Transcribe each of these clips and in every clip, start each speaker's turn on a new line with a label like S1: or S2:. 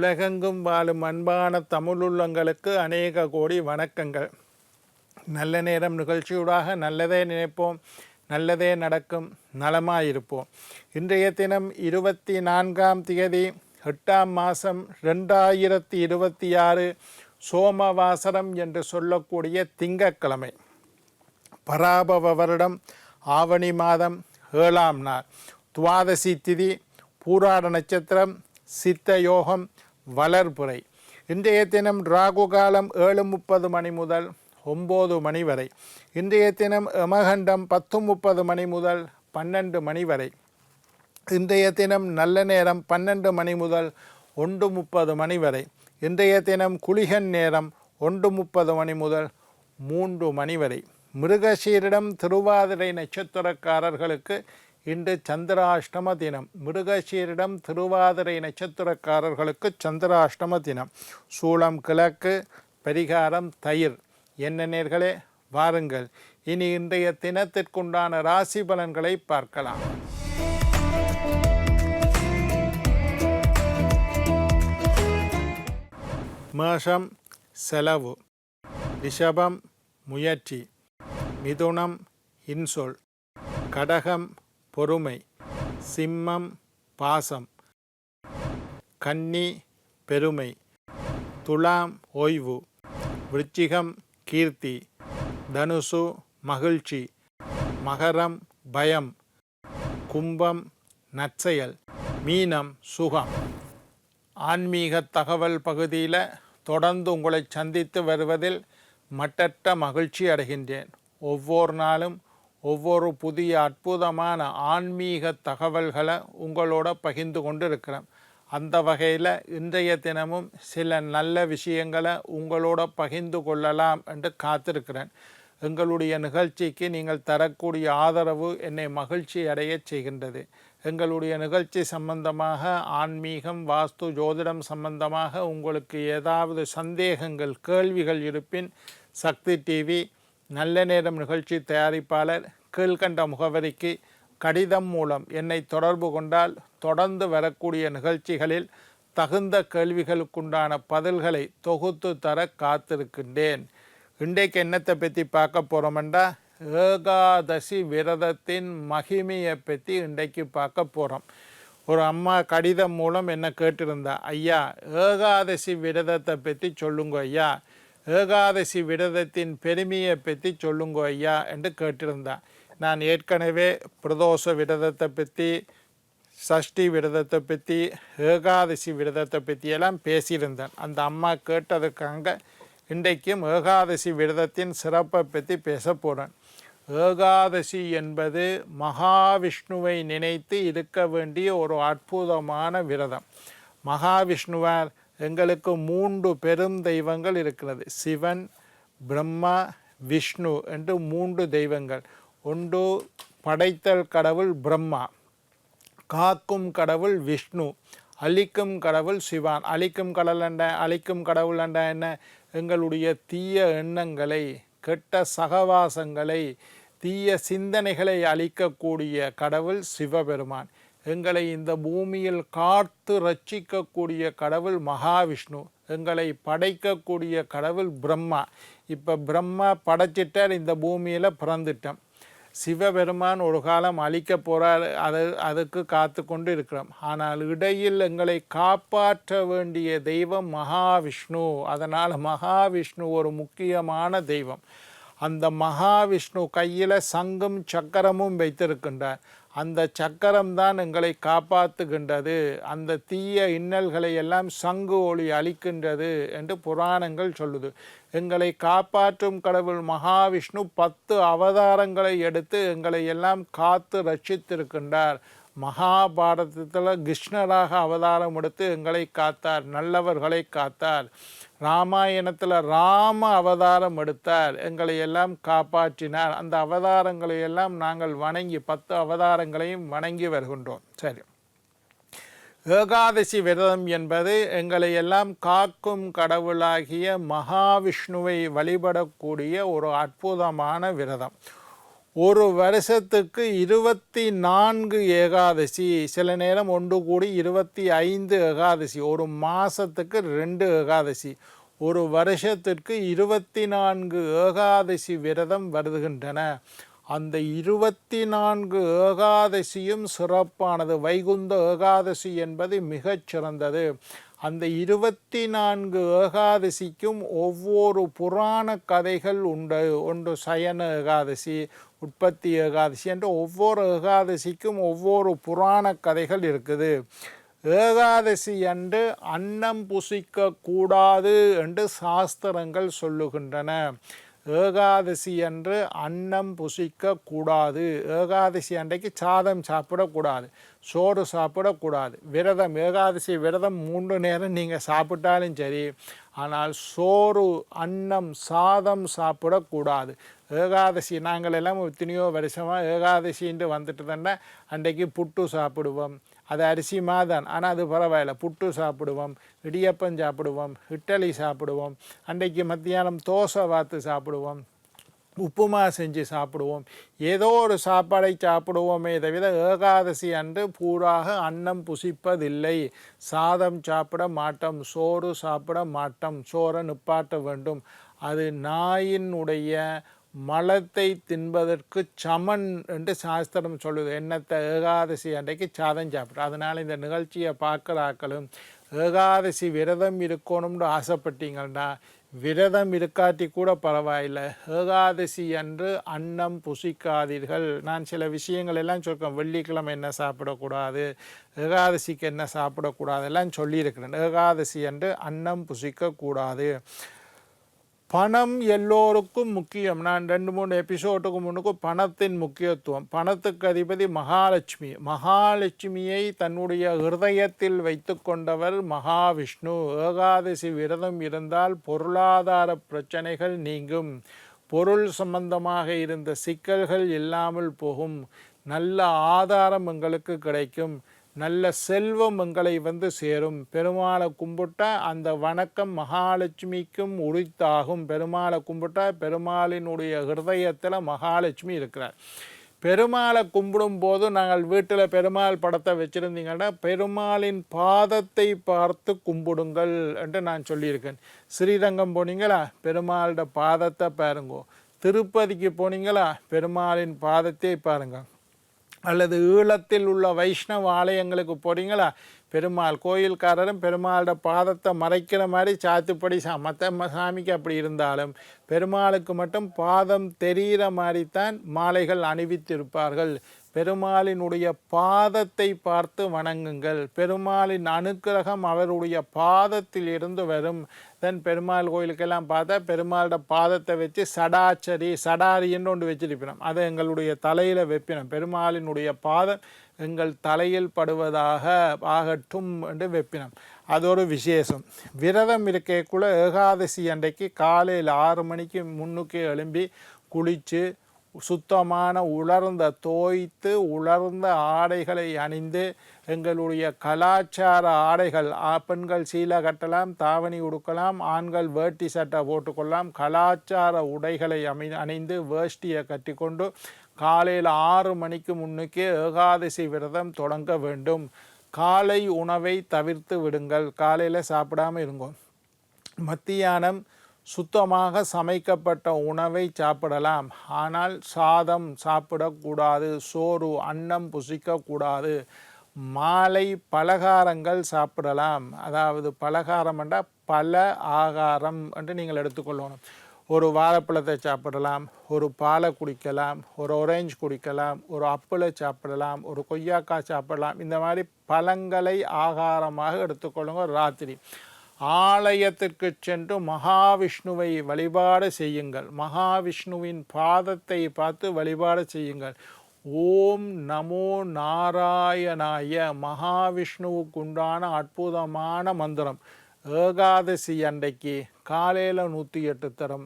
S1: உலகெங்கும் வாழும் அன்பான தமிழுள்ளங்களுக்கு அநேக கோடி வணக்கங்கள். நல்ல நேரம் நிகழ்ச்சியூடாக நல்லதே நினைப்போம், நல்லதே நடக்கும், நலமாயிருப்போம். இன்றைய தினம் 24ஆம் தேதி 8ஆம் மாதம் 2026 சோமவாசரம் என்று சொல்லக்கூடிய திங்கட்கிழமை, பராபவ வருடம் ஆவணி மாதம் 7ஆம் நாள், துவாதசி திதி, பூராட நட்சத்திரம், சித்த யோகம், வளர்புரை. இன்றைய தினம் ராகு காலம் 7:30 மணி முதல் 9 மணி வரை. இன்றைய தினம் யமகண்டம் 10:30 மணி முதல் 12 மணி வரை. இன்றைய தினம் நல்ல நேரம் 12 மணி முதல் 1:30 மணி வரை. இன்றைய தினம் குளிகன் நேரம் 1:30 மணி முதல் 3 மணி வரை. மிருகசீரிடம் திருவாதிரை நட்சத்திரக்காரர்களுக்கு இன்று சந்திராஷ்டம தினம். மிருகசீரிடம் திருவாதிரை நட்சத்திரக்காரர்களுக்கு சந்திராஷ்டம தினம். சூளம் கிழக்கு, பரிகாரம் தயிர். என்ன நேர்களே, வாருங்கள் இனி இன்றைய தினத்திற்குண்டான ராசி பலன்களை பார்க்கலாம். மேஷம் செலவு, ரிஷபம் முயற்சி, மிதுனம் இன்சொல், கடகம் பொறுமை, சிம்மம் பாசம், கன்னி பெருமை, துலாம் ஓய்வு, விருச்சிகம் கீர்த்தி, தனுசு மகிழ்ச்சி, மகரம் பயம், கும்பம் நற்செயல், மீனம் சுகம். ஆன்மீக தகவல் பகுதியில் தொடர்ந்து உங்களை சந்தித்து வருவதில் மட்டற்ற மகிழ்ச்சி அடைகின்றேன். ஒவ்வொரு நாளும் ஒவ்வொரு புதிய அற்புதமான ஆன்மீக தகவல்களை உங்களோட பகிர்ந்து கொண்டு இருக்கிறேன். அந்த வகையில் இன்றைய தினமும் சில நல்ல விஷயங்களை உங்களோட பகிர்ந்து கொள்ளலாம் என்று காத்திருக்கிறேன். எங்களுடைய நிகழ்ச்சிக்கு நீங்கள் தரக்கூடிய ஆதரவு என்னை மகிழ்ச்சி அடைய செய்கின்றது. எங்களுடைய நிகழ்ச்சி சம்பந்தமாக, ஆன்மீகம், வாஸ்து, ஜோதிடம் சம்பந்தமாக உங்களுக்கு ஏதாவது சந்தேகங்கள், கேள்விகள் இருப்பின் சக்தி டிவி நல்ல நேரம் நிகழ்ச்சி தயாரிப்பாளர் கீழ்கண்ட முகவரிக்கு கடிதம் மூலம் என்னை தொடர்பு கொண்டால் தொடர்ந்து வரக்கூடிய நிகழ்ச்சிகளில் தகுந்த கேள்விகளுக்குண்டான பதில்களை தொகுத்து தர காத்திருக்கின்றேன். இன்றைக்கு என்னத்தை பற்றி பார்க்க போகிறோம்டா, ஏகாதசி விரதத்தின் மகிமையை பற்றி இன்றைக்கு பார்க்க போகிறோம். ஒரு அம்மா கடிதம் மூலம் என்ன கேட்டிருந்தா, ஐயா ஏகாதசி விரதத்தை பற்றி சொல்லுங்க ஐயா, ஏகாதசி விரதத்தின் பெருமையை பற்றி சொல்லுங்க ஐயா என்று கேட்டிருந்தா. நான் ஏற்கனவே பிரதோஷ விரதத்தை பற்றி, சஷ்டி விரதத்தை பற்றி, ஏகாதசி விரதத்தை பற்றியெல்லாம் பேசியிருந்தேன். அந்த அம்மா கேட்டதுக்காக இன்றைக்கும் ஏகாதசி விரதத்தின் சிறப்பை பற்றி பேச போகிறேன். ஏகாதசி என்பது மகாவிஷ்ணுவை நினைத்து இருக்க வேண்டிய ஒரு அற்புதமான விரதம். மகாவிஷ்ணுவார் எங்களுக்கு 3 பெரும் தெய்வங்கள் இருக்கிறது. சிவன், பிரம்மா, விஷ்ணு என்று 3 தெய்வங்கள். ஒன்று படைத்தல் கடவுள் பிரம்மா, காக்கும் கடவுள் விஷ்ணு, அழிக்கும் கடவுள் சிவான். அழிக்கும் கடவுள் என்ன? எங்களுடைய தீய எண்ணங்களை, கெட்ட சகவாசங்களை, தீய சிந்தனைகளை அழிக்கக்கூடிய கடவுள் சிவபெருமான். எங்களை இந்த பூமியில் காத்து ரட்சிக்கக்கூடிய கடவுள் மகாவிஷ்ணு. எங்களை படைக்கக்கூடிய கடவுள் பிரம்மா. இப்போ பிரம்மா படைச்சிட்டார், இந்த பூமியில் பிறந்துட்டோம். சிவபெருமான் ஒரு காலம் அழிக்க போகிறார், அதுக்கு காத்து கொண்டு இருக்கிறோம். ஆனால் இடையில் எங்களை காப்பாற்ற வேண்டிய தெய்வம் மகாவிஷ்ணு. அதனால் மகாவிஷ்ணு ஒரு முக்கியமான தெய்வம். அந்த மகாவிஷ்ணு கையில் சங்கும் சக்கரமும் வைத்திருக்கின்றார். அந்த சக்கரம்தான் எங்களை காப்பாற்றுகின்றது. அந்த தீய இன்னல்களை எல்லாம் சங்கு ஒளி அளிக்கின்றது என்று புராணங்கள் சொல்லுது. எங்களை காப்பாற்றும் கடவுள் மகாவிஷ்ணு 10 அவதாரங்களை எடுத்து எங்களை எல்லாம் காத்து ரட்சித்திருக்கின்றார். மகாபாரதத்தில் கிருஷ்ணராக அவதாரம் எடுத்து எங்களை காத்தார், நல்லவர்களை காத்தார். ராமாயணத்தில் ராம அவதாரம் எடுத்தார், எங்களை எல்லாம் காப்பாற்றினார். அந்த அவதாரங்களை எல்லாம் நாங்கள் வணங்கி 10 அவதாரங்களையும் வணங்கி வருகின்றோம். சரி, ஏகாதசி விரதம் என்பது எங்களை எல்லாம் காக்கும் கடவுளாகிய மகாவிஷ்ணுவை வழிபடக்கூடிய ஒரு அற்புதமான விரதம். ஒரு வருஷத்துக்கு 24 ஏகாதசி, சில நேரம் ஒன்று கூடி 25 ஏகாதசி, ஒரு மாதத்துக்கு 2 ஏகாதசி, ஒரு வருஷத்திற்கு 24 ஏகாதசி விரதம் வருகின்றன. அந்த 24 ஏகாதசியும் சிறப்பானது. வைகுந்த ஏகாதசி என்பது மிகச் சிறந்தது. அந்த 24 ஏகாதசிக்கும் ஒவ்வொரு புராண கதைகள் உண்டு. ஒன்று சயன ஏகாதசி, உற்பத்தி ஏகாதசி என்று ஒவ்வொரு ஏகாதசிக்கும் ஒவ்வொரு புராண கதைகள் இருக்குது. ஏகாதசி அன்று அன்னம் புசிக்க கூடாது என்று சாஸ்திரங்கள் சொல்லுகின்றன. ஏகாதசி அன்று அன்னம் புசிக்க கூடாது. ஏகாதசி அன்றைக்கு சாதம் சாப்பிடக்கூடாது, சோறு சாப்பிடக்கூடாது. விரதம், ஏகாதசி விரதம் 3 நேரம் நீங்கள் சாப்பிட்டாலும் சரி, ஆனால் சோறு, அன்னம், சாதம் சாப்பிடக்கூடாது. ஏகாதசி நாங்கள் எல்லாம் எத்தனையோ வருஷமாக ஏகாதசின்ட்டு வந்துட்டு தானே அன்றைக்கு புட்டு சாப்பிடுவோம். அது அரிசி மாதான், ஆனால் அது பரவாயில்ல. புட்டு சாப்பிடுவோம், இடியப்பம் சாப்பிடுவோம், இட்லி சாப்பிடுவோம், அன்றைக்கு மத்தியானம் தோசை வாத்து சாப்பிடுவோம், உப்புமா செஞ்சு சாப்பிடுவோம். ஏதோ ஒரு சாப்பாடை சாப்பிடுவோமே தவிர ஏகாதசி அன்று பூராக அன்னம் புசிப்பதில்லை. சாதம் சாப்பிட மாட்டோம், சோறு சாப்பிட மாட்டோம். சோறை நிப்பாட்ட வேண்டும். அது நாயினுடைய மலத்தை தின்பதற்கு சமன் என்று சாஸ்திரம் சொல்லுது. என்னத்தை ஏகாதசி அன்றைக்கு சாதம் சாப்பிட்றோம். அதனால் இந்த நிகழ்ச்சியை பார்க்குறாக்களும் ஏகாதசி விரதம் இருக்கணும்னு ஆசைப்பட்டீங்கன்னா விரதம் இருக்காட்டி கூட பரவாயில்லை, ஏகாதசி அன்று அன்னம் புசிக்காதீர்கள். நான் சில விஷயங்கள் எல்லாம் சொல்கிறேன். வெள்ளிக்கிழமை என்ன சாப்பிடக்கூடாது, ஏகாதசிக்கு என்ன சாப்பிடக்கூடாது எல்லாம் சொல்லியிருக்கிறேன். ஏகாதசி அன்று அன்னம் புசிக்கக்கூடாது. பணம் எல்லோருக்கும் முக்கியம். நான் 2-3 எபிசோடுக்கு முன்னுக்கு பணத்தின் முக்கியத்துவம். பணத்துக்கு அதிபதி மகாலட்சுமி. மகாலட்சுமியை தன்னுடைய ஹிருதயத்தில் வைத்து கொண்டவர் மகாவிஷ்ணு. ஏகாதசி விரதம் இருந்தால் பொருளாதார பிரச்சனைகள் நீங்கும். பொருள் சம்பந்தமாக இருந்த சிக்கல்கள் இல்லாமல் போகும். நல்ல ஆதாரம் எங்களுக்கு கிடைக்கும். நல்ல செல்வம் எங்களை வந்து சேரும். பெருமாளை கும்பிட்டா அந்த வணக்கம் மகாலட்சுமிக்கும் உரித்தாகும். பெருமாளை கும்பிட்டா பெருமாளினுடைய ஹிருதயத்தில் மகாலட்சுமி இருக்கிறார். பெருமாளை கும்பிடும் போது நாங்கள் வீட்டில் பெருமாள் படத்தை வச்சுருந்தீங்கன்னா பெருமாளின் பாதத்தை பார்த்து கும்பிடுங்கள் என்று நான் சொல்லியிருக்கேன். ஸ்ரீரங்கம் போனீங்களா, பெருமாளோட பாதத்தை பாருங்கோ. திருப்பதிக்கு போனீங்களா, பெருமாளின் பாதத்தை பாருங்க. அல்லது ஈழத்தில் உள்ள வைஷ்ணவ ஆலயங்களுக்கு போகிறீங்களா, பெருமாள் கோயில்காரரும் பெருமாளோட பாதத்தை மறைக்கிற மாதிரி சாத்துப்படி மற்ற சாமிக்கு அப்படி இருந்தாலும் பெருமாளுக்கு மட்டும் பாதம் தெரிகிற மாதிரி தான் மாலைகள் அணிவித்திருப்பார்கள். பெருமாளினுடைய பாதத்தை பார்த்து வணங்குங்கள். பெருமாளின் அனுக்கிரகம் அவருடைய பாதத்தில் இருந்து வரும். தென் பெருமாள் கோயிலுக்கெல்லாம் பார்த்தா பெருமாளோட பாதத்தை வச்சு சடாரின்னு ஒன்று வச்சிருப்பினோம். அதை எங்களுடைய தலையில் வைப்பினோம். பெருமாளினுடைய பாதம் எங்கள் தலையில் படுவதாக ஆகட்டும் என்று வைப்பினோம். அது ஒரு விசேஷம். விரதம் இருக்கக்குள்ள ஏகாதசி அன்றைக்கு காலையில் 6 மணிக்கு முன்னுக்கு எழும்பி குளித்து சுத்தமான தோய்த்து உலர்ந்த ஆடைகளை அணிந்து எங்களுடைய கலாச்சார ஆடைகள், பெண்கள் சீலை கட்டலாம், தாவணி உடுக்கலாம், ஆண்கள் வேட்டி சட்டை போட்டுக்கொள்ளலாம். கலாச்சார உடைகளை அணிந்து வேஷ்டியை கட்டிக்கொண்டு காலையில் 6 மணிக்கு முன்னுக்கே ஏகாதசி விரதம் தொடங்க வேண்டும். காலை உணவை தவிர்த்து விடுங்கள். காலையில் சாப்பிடாமல் இருங்கோ. மத்தியானம் சுத்தமாக சமைக்கப்பட்ட உணவை சாப்பிடலாம். ஆனால் சாதம் சாப்பிடக்கூடாது, சோறு அன்னம் புசிக்கக்கூடாது. மாலை பலகாரங்கள் சாப்பிடலாம். அதாவது பலகாரம் என்றால் பல ஆகாரம் என்று நீங்கள் எடுத்துக்கொள்ளணும். ஒரு வாழைப்பழத்தை சாப்பிடலாம், ஒரு பாலை குடிக்கலாம், ஒரு ஆரஞ்சு குடிக்கலாம், ஒரு ஆப்பிளை சாப்பிடலாம், ஒரு கொய்யாக்காய் சாப்பிடலாம். இந்த மாதிரி பழங்களை ஆகாரமாக எடுத்துக்கொள்ளுங்க. ராத்திரி ஆலயத்திற்கு சென்று மகாவிஷ்ணுவை வழிபாடு செய்யுங்கள். மகாவிஷ்ணுவின் பாதத்தை பார்த்து வழிபாடு செய்யுங்கள். ஓம் நமோ நாராயணாய மகாவிஷ்ணுவுக்கு உண்டான அற்புதமான மந்திரம். ஏகாதசி அன்றைக்கு காலையில் 108 தரம்,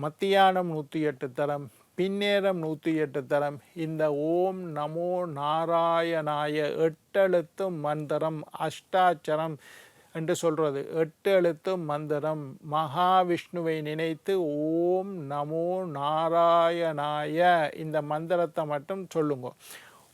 S1: மத்தியானம் 108 தரம், பின்னேரம் 108 தரம் இந்த ஓம் நமோ நாராயணாய 8 எழுத்து மந்திரம் அஷ்டாட்சரம் என்று சொல்கிறது. 8 எழுத்து மந்திரம். மகாவிஷ்ணுவை நினைத்து ஓம் நமோ நாராயணாய இந்த மந்திரத்தை மட்டும் சொல்லுங்க.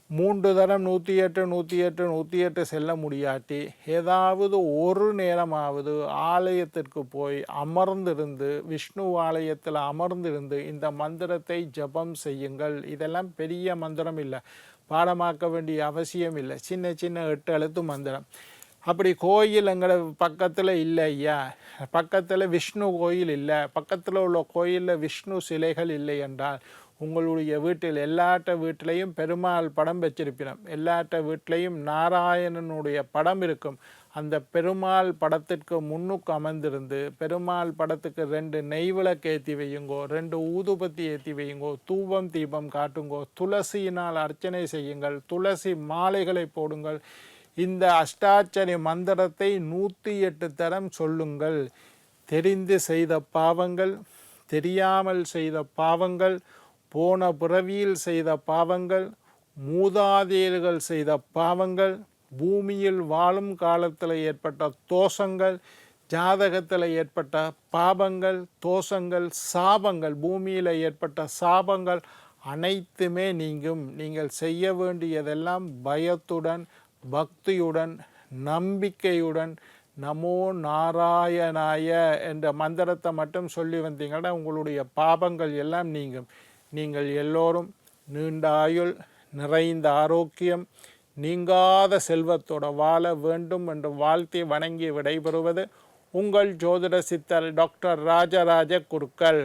S1: 3 தரம் 108 108 108 செல்ல முடியாட்டி ஏதாவது ஒரு நேரமாவது ஆலயத்திற்கு போய் அமர்ந்திருந்து விஷ்ணு ஆலயத்தில் அமர்ந்திருந்து இந்த மந்திரத்தை ஜபம் செய்யுங்கள். இதெல்லாம் பெரிய மந்திரம் இல்லை, பாடமாக்க வேண்டிய அவசியம் இல்லை. சின்ன சின்ன 8 எழுத்து மந்திரம். அப்படி கோயில் எங்களை பக்கத்தில் இல்லை ஐயா, பக்கத்தில் விஷ்ணு கோயில் இல்லை, பக்கத்தில் உள்ள கோயிலில் விஷ்ணு சிலைகள் இல்லை என்றால் உங்களுடைய வீட்டில் எல்லாட்ட வீட்டிலையும் பெருமாள் படம் வச்சிருப்பினோம், எல்லாட்ட வீட்டிலையும் நாராயணனுடைய படம் இருக்கும். அந்த பெருமாள் படத்திற்கு முன்னுக்கு அமர்ந்திருந்து பெருமாள் படத்துக்கு 2 நெய்விளக்கு ஏற்றி வையுங்கோ, 2 ஊதுபத்தி ஏற்றி வையுங்கோ, தூபம் தீபம் காட்டுங்கோ, துளசியினால் அர்ச்சனை செய்யுங்கள், துளசி மாலைகளை போடுங்கள். இந்த அஷ்டாட்சரி மந்திரத்தை 108 தரம் சொல்லுங்கள். தெரிந்து செய்த பாவங்கள், தெரியாமல் செய்த பாவங்கள், போன பிறவியில் செய்த பாவங்கள், மூதாதையர்கள் செய்த பாவங்கள், பூமியில் வாழும் காலத்தில் ஏற்பட்ட தோஷங்கள், ஜாதகத்தில் ஏற்பட்ட பாவங்கள், தோஷங்கள், சாபங்கள், பூமியில் ஏற்பட்ட சாபங்கள் அனைத்துமே நீங்கும். நீங்கள் செய்ய வேண்டியதெல்லாம் பயத்துடன், பக்தியுடன், நம்பிக்கையுடன் நமோ நாராயணாய என்ற மந்திரத்தை மட்டும் சொல்லி வந்தீங்கன்னா உங்களுடைய பாபங்கள் எல்லாம் நீங்கும். நீங்கள் எல்லோரும் நீண்ட ஆயுள், நிறைந்த ஆரோக்கியம், நீங்காத செல்வத்தோட வாழ வேண்டும் என்று வாழ்த்தி வணங்கி விடைபெறுவது உங்கள் ஜோதிட சித்தர் டாக்டர் ராஜராஜ குருக்கள்.